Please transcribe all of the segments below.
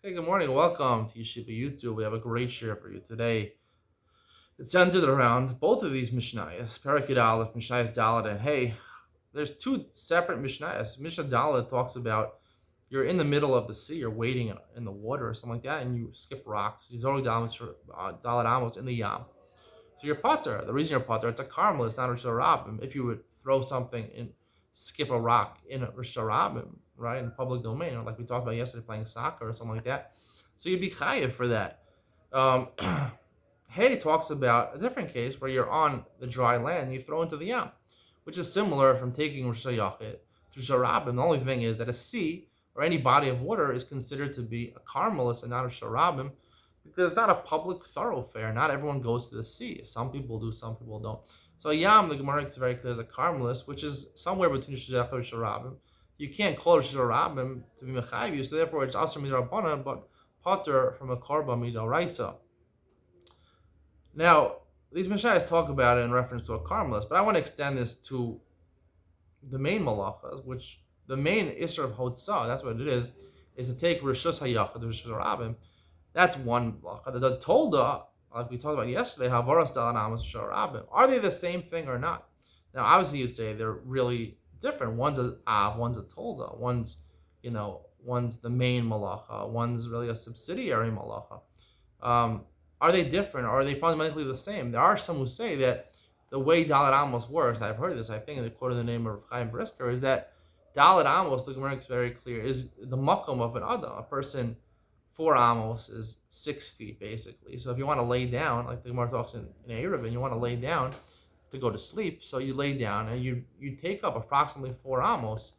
Hey, good morning. Welcome to Yeshiva YouTube. We have a great share for you today. It's centered around both of these Mishnayos, Parakid Aleph, Mishnayos Dalet, and hey, there's two separate Mishnayos. Mishnah Dalet talks about you're in the middle of the sea, you're wading in the water or something like that, and you skip rocks. You're already Dalet Amos in the Yam. So you're Potter. The reason you're Potter, it's a Carmel, it's not a Rosh Hashanah. If you would throw something in, skip a rock in a Rosh Hashanah, right, in the public domain, or like we talked about yesterday, playing soccer or something like that, so you'd be chayiv for that. Um, Hay talks about a different case where you're on the dry land and you throw into the yam, which is similar from taking Rosh Hashanah to Rosh Hashanah. The only thing is that a sea or any body of water is considered to be a Carmelis and not a Rosh Hashanah, because it's not a public thoroughfare. Not everyone goes to the sea. Some people do, some people don't. So a yam, the Gemara is very clear, is a Carmelis, which is somewhere between Rosh Hashanah and Rosh Hashanah. You can't call Rosh Hashanah to be mechayiv, so therefore it's also midrabanan, but potter from a korban midoraisa. Now, these Mishnayos talk about it in reference to a Carmelis, but I want to extend this to the main malachas, which the main Isser of Hotzah, that's what it is to take Rishus HaYachad, Rishus HaRabim. That's one malacha. The Tolda, like we talked about yesterday, Havaras Dalanamas Rishus HaRabim. Are they the same thing or not? Now, obviously, you'd say they're really different. One's a Av, one's a Tolda, one's the main malacha, one's really a subsidiary malacha. Are they different, or are they fundamentally the same? There are some who say that the way Dalet Amos works, I've heard this, I think they quoted the name of Chaim Brisker, is that Dalet Amos, the Gemara is very clear, is the makom of an Adam. A person, 4 Amos is 6 feet, basically. So if you want to lay down, like the Gemara talks in Eruvin, you want to lay down to go to sleep, so you lay down and you take up approximately 4 Amos.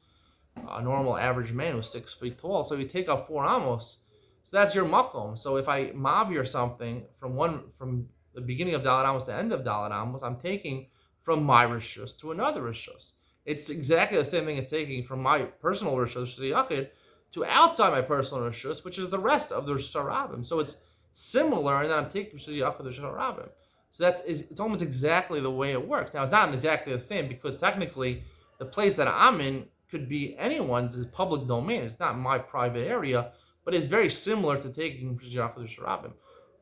A normal average man who's 6 feet tall, so you take up 4 Amos. So that's your makom. So if I mavir something from the beginning of Dalet Amos to the end of Dalet Amos, I'm taking from my rishus to another rishus. It's exactly the same thing as taking from my personal rishus yachid to outside my personal rishus, which is the rest of the Rishus HaRabim. So it's similar, and then I'm taking rishus yachid the Rishus HaRabim. So it's almost exactly the way it works. Now it's not exactly the same because technically the place that I'm in could be anyone's, is public domain. It's not my private area, but it's very similar to taking Rishus Yachad Rishus HaRabim.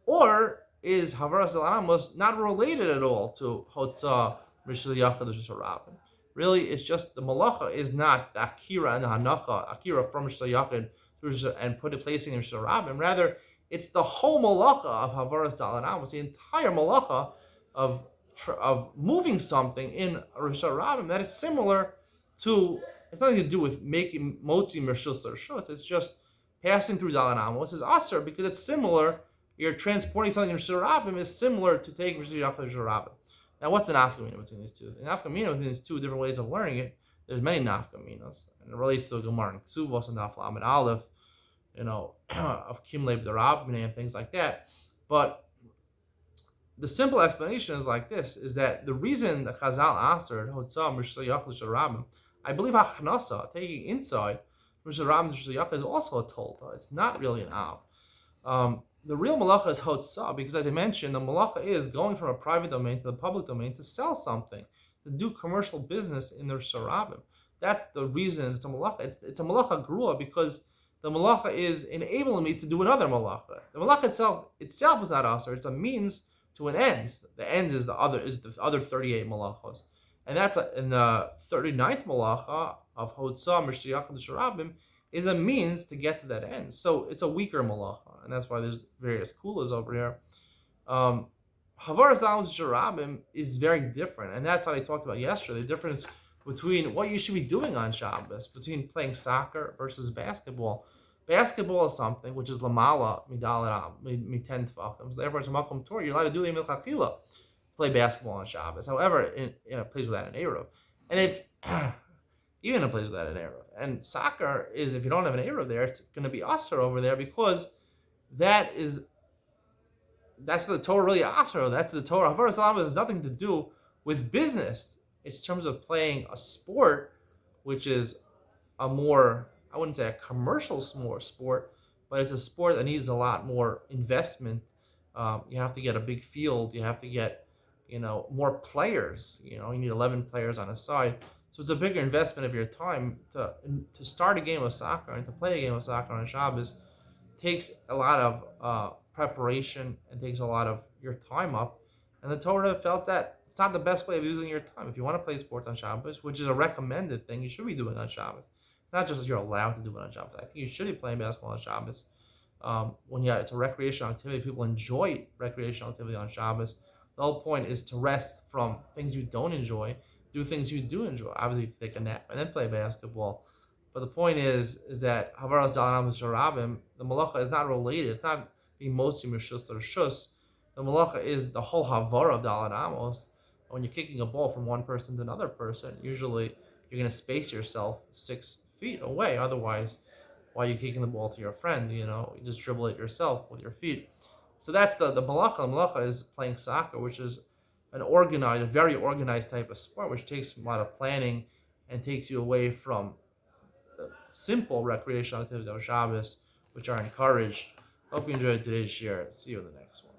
Or is Havaras Dalanamas not related at all to Hotzah Rishus Yachad Rishus HaRabim? Really, it's just the malacha is not the akira and the hanacha, akira from Rishus Yachad and placing in Rishus HaRabim. Rather, it's the whole malacha of Havaras Dalanamas, the entire malacha of moving something in Rishus HaRabim, that it's similar to. It's nothing to do with making motzi mershus or shut. It's just passing through Dalet Amos is aser because it's similar. You're transporting something in Rishus HaRabim is similar to taking Rishus Yachad Rishus HaRabim. Now, what's the nafkamina between these two? The nafkamina between these two different ways of learning it. There's many nafkaminas, and it relates to Gemara and Ksuvos and Daf Lamed Aleph, of Kimleib Darabim and things like that. But the simple explanation is like this: is that the reason the Chazal aser Hotzah Rishus Yachad Rishus HaRabim, I believe Hachnasa, taking inside Rishus HaRabim Rishus Yachad, is also a Tolta. It's not really an Av. The real malacha is Hotzah, because as I mentioned, the malacha is going from a private domain to the public domain to sell something, to do commercial business in the Rishus HaRabim. That's the reason it's a malacha. It's a malacha grua because the malacha is enabling me to do another malacha. The malacha itself is not aser. It's a means to an end. The end is the other 38 malachos. And that's in the 39th malacha of Hotzah Rishus Yachad Rishus HaRabim is a means to get to that end. So it's a weaker malacha, and that's why there's various kulas over here. Havaras Dalanamas Rishus HaRabim is very different, and that's how I talked about yesterday. The difference between what you should be doing on Shabbos, between playing soccer versus basketball. Basketball is something which is lamala midalat miten tefachim. So therefore, it's a makom Torah. You're allowed to do the milchachila, play basketball on Shabbos. However, in a place without an Eruv. And if even in a place without an Eruv. And soccer is, if you don't have an Eruv there, it's going to be Aser over there because that's what the Torah really Aser. That's the Torah. Havaras Dalanamas has nothing to do with business. It's in terms of playing a sport, which is a more, I wouldn't say a commercial sport, but it's a sport that needs a lot more investment. You have to get a big field. You have to get more players. You need 11 players on a side. So it's a bigger investment of your time to start a game of soccer and to play a game of soccer on Shabbos takes a lot of preparation and takes a lot of your time up. And the Torah felt that it's not the best way of using your time. If you want to play sports on Shabbos, which is a recommended thing, you should be doing on Shabbos. Not just you're allowed to do it on Shabbos. I think you should be playing basketball on Shabbos. It's a recreational activity, people enjoy recreational activity on Shabbos. The whole point is to rest from things you don't enjoy, do things you do enjoy. Obviously, take a nap and then play basketball. But the point is that Havaras Dalanam Sharabim, the malacha is not related. It's not being mostly Rishus or Shus. The malacha is the whole Havara of Dalanamos. When you're kicking a ball from one person to another person, usually you're going to space yourself 6 feet away. Otherwise, why are you kicking the ball to your friend? You just dribble it yourself with your feet. So that's the malacha. The malacha is playing soccer, which is a very organized type of sport, which takes a lot of planning and takes you away from the simple recreational activities of Shabbos, which are encouraged. Hope you enjoyed today's share. See you in the next one.